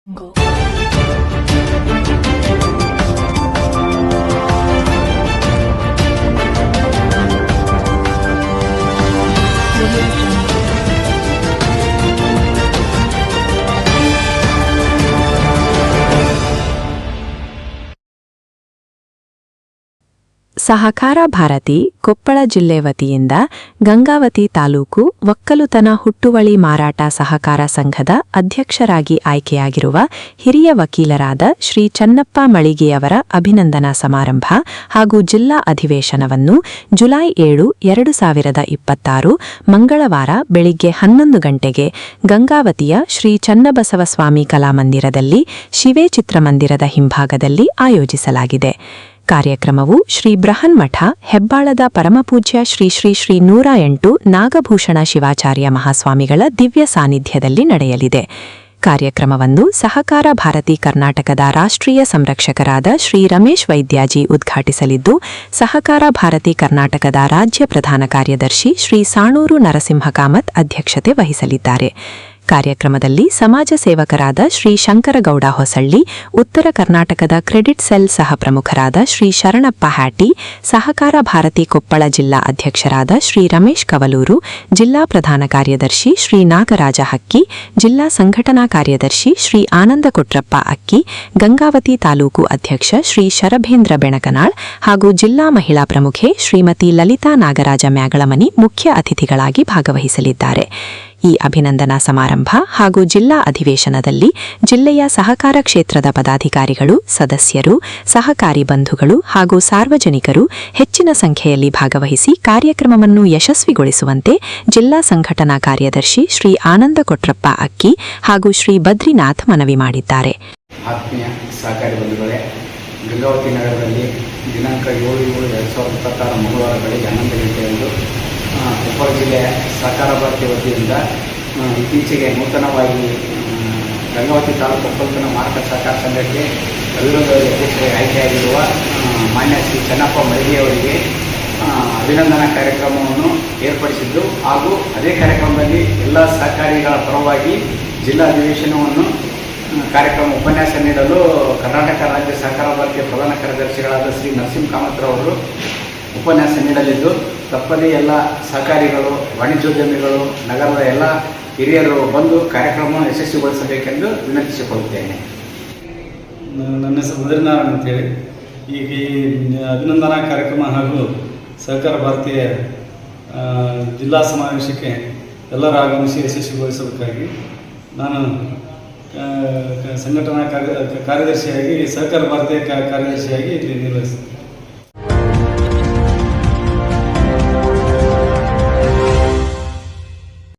Go. ಸಹಕಾರ ಭಾರತಿ ಕೊಪ್ಪಳ ಜಿಲ್ಲೆ ವತಿಯಿಂದ ಗಂಗಾವತಿ ತಾಲೂಕು ಒಕ್ಕಲುತನ ಹುಟ್ಟುವಳಿ ಮಾರಾಟ ಸಹಕಾರ ಸಂಘದ ಅಧ್ಯಕ್ಷರಾಗಿ ಆಯ್ಕೆಯಾಗಿರುವ ಹಿರಿಯ ವಕೀಲರಾದ ಶ್ರೀ ಚನ್ನಪ್ಪ ಮಳಿಗೆಯವರ ಅಭಿನಂದನಾ ಸಮಾರಂಭ ಹಾಗೂ ಜಿಲ್ಲಾ ಅಧಿವೇಶನವನ್ನು ಜುಲೈ 7, 2026 ಮಂಗಳವಾರ ಬೆಳಿಗ್ಗೆ 11 ಗಂಟೆಗೆ ಗಂಗಾವತಿಯ ಶ್ರೀ ಚನ್ನಬಸವಸ್ವಾಮಿ ಕಲಾಮಂದಿರದಲ್ಲಿ ಶಿವೆ ಚಿತ್ರಮಂದಿರದ ಹಿಂಭಾಗದಲ್ಲಿ ಆಯೋಜಿಸಲಾಗಿದೆ. ಕಾರ್ಯಕ್ರಮವು ಶ್ರೀ ಬೃಹನ್ಮಠ ಹೆಬ್ಬಾಳದ ಪರಮಪೂಜ್ಯ ಶ್ರೀ ಶ್ರೀ ಶ್ರೀ 108 ನಾಗಭೂಷಣ ಶಿವಾಚಾರ್ಯ ಮಹಾಸ್ವಾಮಿಗಳ ದಿವ್ಯ ಸಾನ್ನಿಧ್ಯದಲ್ಲಿ ನಡೆಯಲಿದೆ. ಕಾರ್ಯಕ್ರಮವನ್ನು ಸಹಕಾರ ಭಾರತಿ ಕರ್ನಾಟಕದ ರಾಷ್ಟ್ರೀಯ ಸಂರಕ್ಷಕರಾದ ಶ್ರೀ ರಮೇಶ್ ವೈದ್ಯಾಜಿ ಉದ್ಘಾಟಿಸಲಿದ್ದು, ಸಹಕಾರ ಭಾರತಿ ಕರ್ನಾಟಕದ ರಾಜ್ಯ ಪ್ರಧಾನ ಕಾರ್ಯದರ್ಶಿ ಶ್ರೀ ಸಾಣೂರು ನರಸಿಂಹ ಕಾಮತ್ ಅಧ್ಯಕ್ಷತೆ ವಹಿಸಲಿದ್ದಾರೆ. ಕಾರ್ಯಕ್ರಮದಲ್ಲಿ ಸಮಾಜ ಸೇವಕರಾದ ಶ್ರೀ ಶಂಕರಗೌಡ ಹೊಸಳ್ಳಿ, ಉತ್ತರ ಕರ್ನಾಟಕದ ಕ್ರೆಡಿಟ್ ಸೆಲ್ ಸಹ ಪ್ರಮುಖರಾದ ಶ್ರೀ ಶರಣಪ್ಪ ಹ್ಯಾಟಿ, ಸಹಕಾರ ಭಾರತಿ ಕೊಪ್ಪಳ ಜಿಲ್ಲಾ ಅಧ್ಯಕ್ಷರಾದ ಶ್ರೀ ರಮೇಶ್ ಕವಲೂರು, ಜಿಲ್ಲಾ ಪ್ರಧಾನ ಕಾರ್ಯದರ್ಶಿ ಶ್ರೀ ನಾಗರಾಜ ಹಕ್ಕಿ, ಜಿಲ್ಲಾ ಸಂಘಟನಾ ಕಾರ್ಯದರ್ಶಿ ಶ್ರೀ ಆನಂದ ಕೊಟ್ರಪ್ಪ ಅಕ್ಕಿ, ಗಂಗಾವತಿ ತಾಲೂಕು ಅಧ್ಯಕ್ಷ ಶ್ರೀ ಶರಭೇಂದ್ರ ಬೆಣಕನಾಳ್ ಹಾಗೂ ಜಿಲ್ಲಾ ಮಹಿಳಾ ಪ್ರಮುಖೆ ಶ್ರೀಮತಿ ಲಲಿತಾ ನಾಗರಾಜ ಮ್ಯಾಗಳಮನಿ ಮುಖ್ಯ ಅತಿಥಿಗಳಾಗಿ ಭಾಗವಹಿಸಲಿದ್ದಾರೆ. ಈ ಅಭಿನಂದನಾ ಸಮಾರಂಭ ಹಾಗೂ ಜಿಲ್ಲಾ ಅಧಿವೇಶನದಲ್ಲಿ ಜಿಲ್ಲೆಯ ಸಹಕಾರ ಕ್ಷೇತ್ರದ ಪದಾಧಿಕಾರಿಗಳು, ಸದಸ್ಯರು, ಸಹಕಾರಿ ಬಂಧುಗಳು ಹಾಗೂ ಸಾರ್ವಜನಿಕರು ಹೆಚ್ಚಿನ ಸಂಖ್ಯೆಯಲ್ಲಿ ಭಾಗವಹಿಸಿ ಕಾರ್ಯಕ್ರಮವನ್ನು ಯಶಸ್ವಿಗೊಳಿಸುವಂತೆ ಜಿಲ್ಲಾ ಸಂಘಟನಾ ಕಾರ್ಯದರ್ಶಿ ಶ್ರೀ ಆನಂದ ಕೊಟ್ರಪ್ಪ ಅಕ್ಕಿ ಹಾಗೂ ಶ್ರೀ ಬದ್ರಿನಾಥ್ ಮನವಿ ಮಾಡಿದ್ದಾರೆ. ಆತ್ಮೀಯ ಸಹಕಾರಿ ಬಂಧುಗಳೇ, ಗಂಗಾವತಿ ನಗರದಲ್ಲಿ ದಿನಾಂಕ 7/7/2026 ಮಂಗಳವಾರ ಬೆಳಗ್ಗೆ 11 ಗಂಟೆಯಂದು ಕೊಪ್ಪಳ ಜಿಲ್ಲೆಯ ಸಹಕಾರ ಭಾರತಿ ವತಿಯಿಂದ ಇತ್ತೀಚೆಗೆ ನೂತನವಾಗಿ ಗಂಗಾವತಿ ತಾಲೂಕು ಒಕ್ಕಲುತನ ಮಾರಾಟ ಸಹಕಾರ ಸಂಘಕ್ಕೆ ಅವಿರೋಧವಾಗಿ ಅಧ್ಯಕ್ಷರಾಗಿ ಆಯ್ಕೆಯಾಗಿರುವ ಮಾನ್ಯ ಶ್ರೀ ಚನ್ನಪ್ಪ ಮಳಿಗೆಯವರಿಗೆ ಅಭಿನಂದನಾ ಕಾರ್ಯಕ್ರಮವನ್ನು ಏರ್ಪಡಿಸಿದ್ದು ಹಾಗೂ ಅದೇ ಕಾರ್ಯಕ್ರಮದಲ್ಲಿ ಎಲ್ಲ ಸಹಕಾರಿಗಳ ಪರವಾಗಿ ಜಿಲ್ಲಾ ಅಧಿವೇಶನವನ್ನು ಕಾರ್ಯಕ್ರಮ ಉಪನ್ಯಾಸ ನೀಡಲು ಕರ್ನಾಟಕ ರಾಜ್ಯ ಸಹಕಾರ ಭಾರತಿಯ ಪ್ರಧಾನ ಕಾರ್ಯದರ್ಶಿಗಳಾದ ಶ್ರೀ ನರಸಿಂಹ ಕಾಮತ್ರವರು ಉಪನ್ಯಾಸ ನೀಡಲಿದ್ದು, ತಪ್ಪದೇ ಎಲ್ಲ ಸಹಕಾರಿಗಳು, ವಾಣಿಜ್ಯೋದ್ಯಮಿಗಳು, ನಗರದ ಎಲ್ಲ ಹಿರಿಯರು ಬಂದು ಕಾರ್ಯಕ್ರಮವನ್ನು ಯಶಸ್ವಿಗೊಳಿಸಬೇಕೆಂದು ವಿನಂತಿಸಿಕೊಳ್ಳುತ್ತೇನೆ. ನನ್ನ ಹೆಸರು ಬದ್ರಿನಾರಾಯಣ್ ಅಂತೇಳಿ. ಈಗ ಈ ಅಭಿನಂದನಾ ಕಾರ್ಯಕ್ರಮ ಹಾಗೂ ಸಹಕಾರ ಭಾರತೀಯ ಜಿಲ್ಲಾ ಸಮಾವೇಶಕ್ಕೆ ಎಲ್ಲರೂ ಆಗಮಿಸಿ ಯಶಸ್ವಿಗೊಳಿಸಬೇಕಾಗಿ ನಾನು ಸಂಘಟನಾ ಕಾರ್ಯದರ್ಶಿಯಾಗಿ ಸಹಕಾರ ಭಾರತೀಯ ಕಾರ್ಯದರ್ಶಿಯಾಗಿ ಇಲ್ಲಿ ನಿರ್ವಹಿಸುತ್ತೇನೆ.